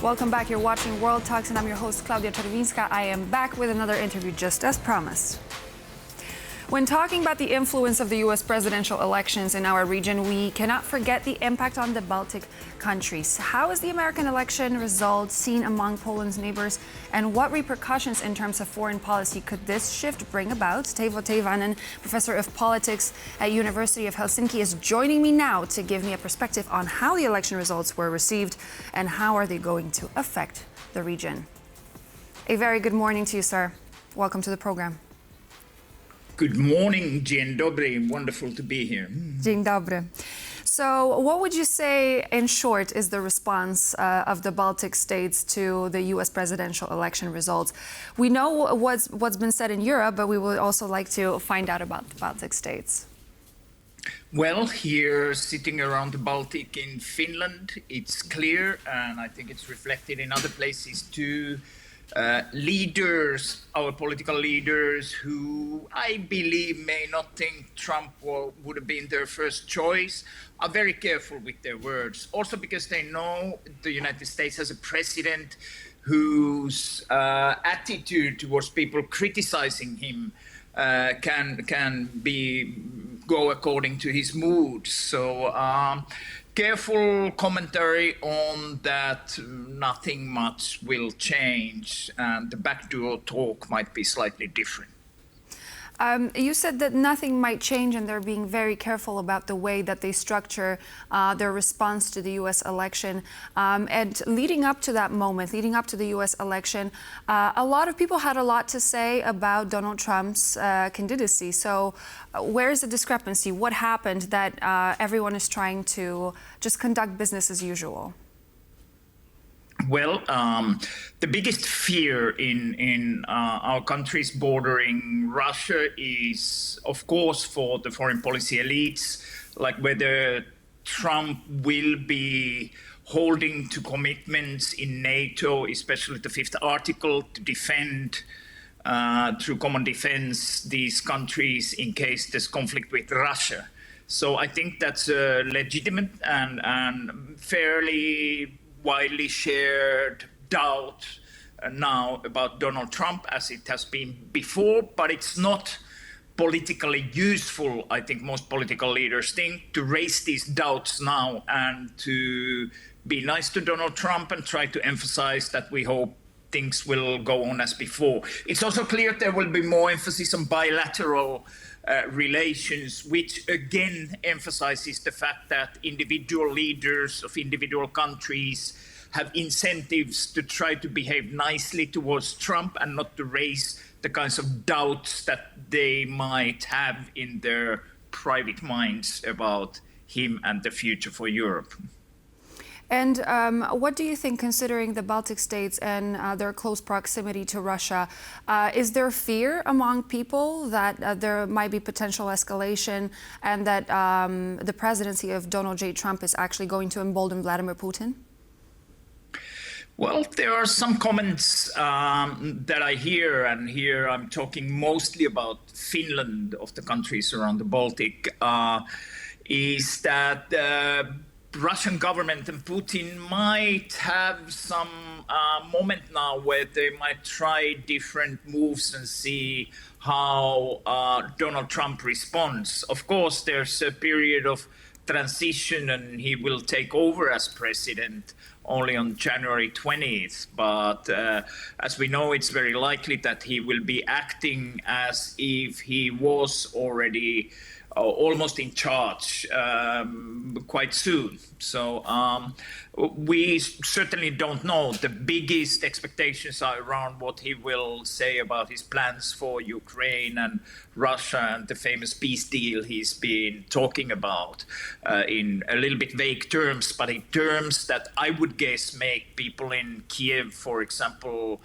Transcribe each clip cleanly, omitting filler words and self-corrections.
Welcome back. You're watching World Talks and I'm your host, Klaudia Czerwińska. I am back with another interview just as promised. When talking about the influence of the U.S. presidential elections in our region, we cannot forget the impact on the Baltic countries. How is the American election result seen among Poland's neighbors, and what repercussions in terms of foreign policy could this shift bring about? Teivo Teivainen, professor of politics at University of Helsinki, is joining me now to give me a perspective on how the election results were received and how are they going to affect the region. A very good morning to you, sir. Welcome to the program. Good morning, dzień dobry. Wonderful to be here. Dzień dobry. So what would you say, in short, is the response of the Baltic states to the U.S. presidential election results? We know what's been said in Europe, but we would also like to find out about the Baltic states. Well, here, sitting around the Baltic in Finland, it's clear, and I think it's reflected in other places too, leaders, our political leaders, who I believe may not think Trump would have been their first choice, are very careful with their words. Also because they know the United States has a president whose attitude towards people criticizing him can go according to his mood. So careful commentary on that nothing much will change and the backdoor talk might be slightly different. You said that nothing might change and they're being very careful about the way that they structure their response to the U.S. election. And leading up to that moment, leading up to the U.S. election, a lot of people had a lot to say about Donald Trump's candidacy. So where is the discrepancy? What happened that everyone is trying to just conduct business as usual? Well, the biggest fear in our countries bordering Russia is, of course, for the foreign policy elites, like whether Trump will be holding to commitments in NATO, especially the fifth article, to defend through common defense these countries in case there's conflict with Russia. So I think that's a legitimate and fairly widely shared doubt now about Donald Trump as it has been before, but it's not politically useful, I think most political leaders think, to raise these doubts now and to be nice to Donald Trump and try to emphasize that we hope things will go on as before. It's also clear there will be more emphasis on bilateral relations, which again emphasizes the fact that individual leaders of individual countries have incentives to try to behave nicely towards Trump and not to raise the kinds of doubts that they might have in their private minds about him and the future for Europe. And what do you think, considering the Baltic states and their close proximity to Russia, is there fear among people that there might be potential escalation and that the presidency of Donald J. Trump is actually going to embolden Vladimir Putin? Well, there are some comments that I hear, and here I'm talking mostly about Finland, of the countries around the Baltic, is that Russian government and Putin might have some moment now where they might try different moves and see how Donald Trump responds. Of course, there's a period of transition and he will take over as president only on January 20th. But as we know, it's very likely that he will be acting as if he was already almost in charge quite soon. So we certainly don't know. The biggest expectations are around what he will say about his plans for Ukraine and Russia and the famous peace deal he's been talking about in a little bit vague terms, but in terms that I would guess make people in Kiev, for example,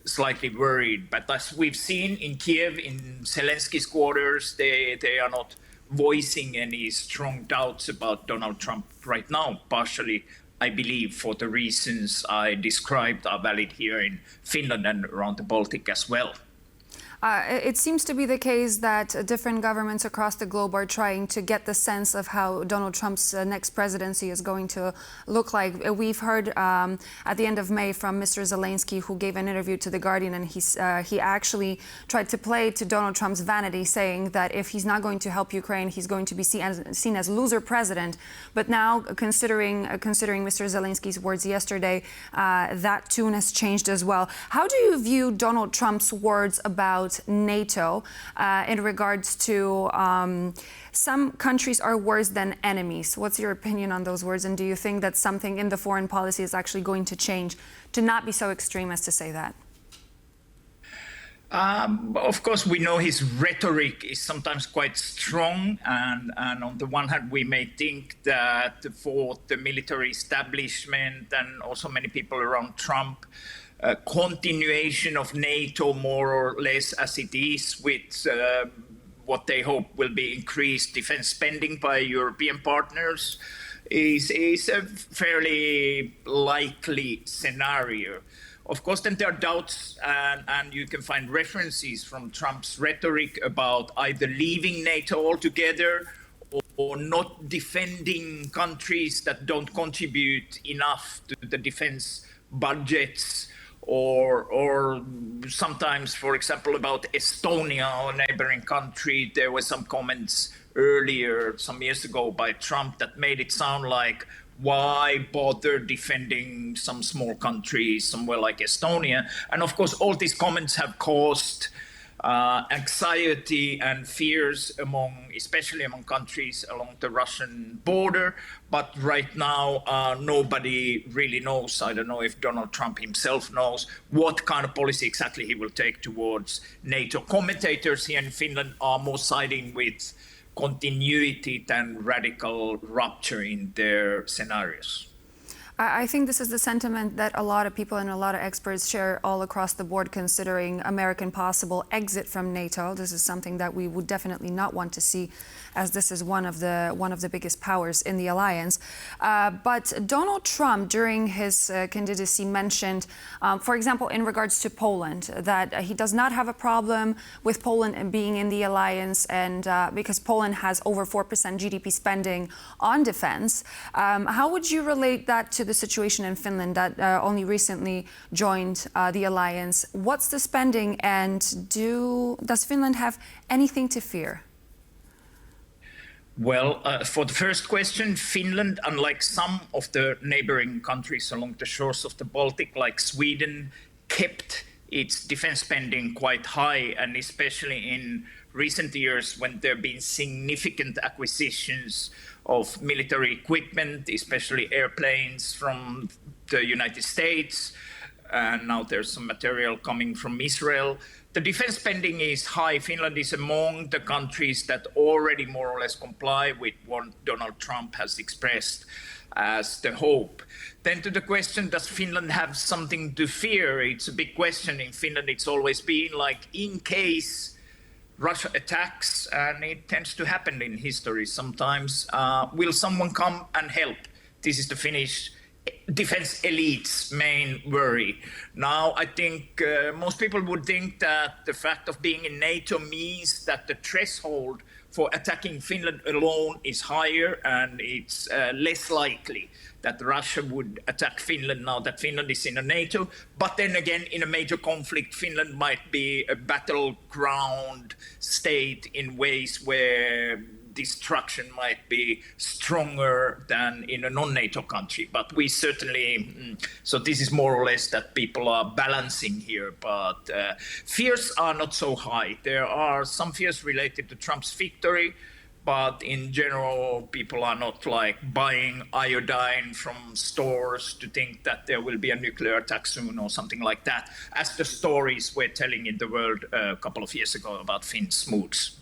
slightly worried. But as we've seen in Kiev, in Zelensky's quarters, they are not voicing any strong doubts about Donald Trump right now, partially, I believe, for the reasons I described are valid here in Finland and around the Baltic as well. It seems to be the case that different governments across the globe are trying to get the sense of how Donald Trump's next presidency is going to look like. We've heard at the end of May from Mr. Zelensky, who gave an interview to The Guardian, and he actually tried to play to Donald Trump's vanity, saying that if he's not going to help Ukraine, he's going to be seen as loser president. But now, considering Mr. Zelensky's words yesterday, that tune has changed as well. How do you view Donald Trump's words about NATO in regards to some countries are worse than enemies? What's your opinion on those words? And do you think that something in the foreign policy is actually going to change to not be so extreme as to say that? Of course, we know his rhetoric is sometimes quite strong, and on the one hand, we may think that for the military establishment and also many people around Trump, continuation of NATO more or less as it is, with what they hope will be increased defense spending by European partners, is a fairly likely scenario. Of course, then there are doubts, and you can find references from Trump's rhetoric about either leaving NATO altogether or not defending countries that don't contribute enough to the defense budgets, or sometimes, for example, about Estonia, a neighboring country. There were some comments earlier, some years ago, by Trump that made it sound like, why bother defending some small country somewhere like Estonia? And of course, all these comments have caused anxiety and fears especially among countries along the Russian border. But right now, nobody really knows. I don't know if Donald Trump himself knows what kind of policy exactly he will take towards NATO. Commentators here in Finland are more siding with continuity than radical rupture in their scenarios. I think this is the sentiment that a lot of people and a lot of experts share all across the board, considering American possible exit from NATO. This is something that we would definitely not want to see, as this is one of the biggest powers in the alliance. But Donald Trump, during his candidacy, mentioned, for example, in regards to Poland, that he does not have a problem with Poland being in the alliance, and because Poland has over 4% GDP spending on defense. How would you relate that to the situation in Finland that only recently joined the alliance? What's the spending, and does Finland have anything to fear? Well, for the first question, Finland, unlike some of the neighboring countries along the shores of the Baltic, like Sweden, kept its defense spending quite high, and especially in recent years when there have been significant acquisitions of military equipment, especially airplanes from the United States, and now there's some material coming from Israel. The defense spending is high. Finland is among the countries that already more or less comply with what Donald Trump has expressed as the hope. Then to the question, does Finland have something to fear? It's a big question. In Finland, it's always been like, in case Russia attacks, and it tends to happen in history sometimes, will someone come and help? This is the Finnish defense elite's main worry. Now, I think most people would think that the fact of being in NATO means that the threshold for attacking Finland alone is higher, and it's less likely that Russia would attack Finland now that Finland is in a NATO. But then again, in a major conflict, Finland might be a battleground state in ways where destruction might be stronger than in a non-NATO country. But we certainly, so this is more or less that people are balancing here, but fears are not so high. There are some fears related to Trump's victory, but in general, people are not like buying iodine from stores to think that there will be a nuclear attack soon or something like that, as the stories were telling in the world a couple of years ago about Finns moods.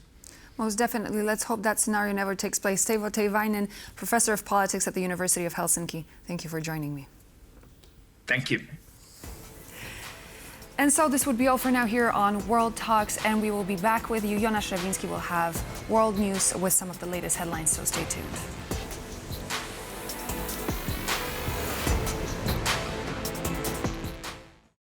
Most definitely. Let's hope that scenario never takes place. Teivo Teivainen, Professor of Politics at the University of Helsinki. Thank you for joining me. Thank you. And so this would be all for now here on World Talks, and we will be back with you. Jonas Szrawinski will have world news with some of the latest headlines, so stay tuned.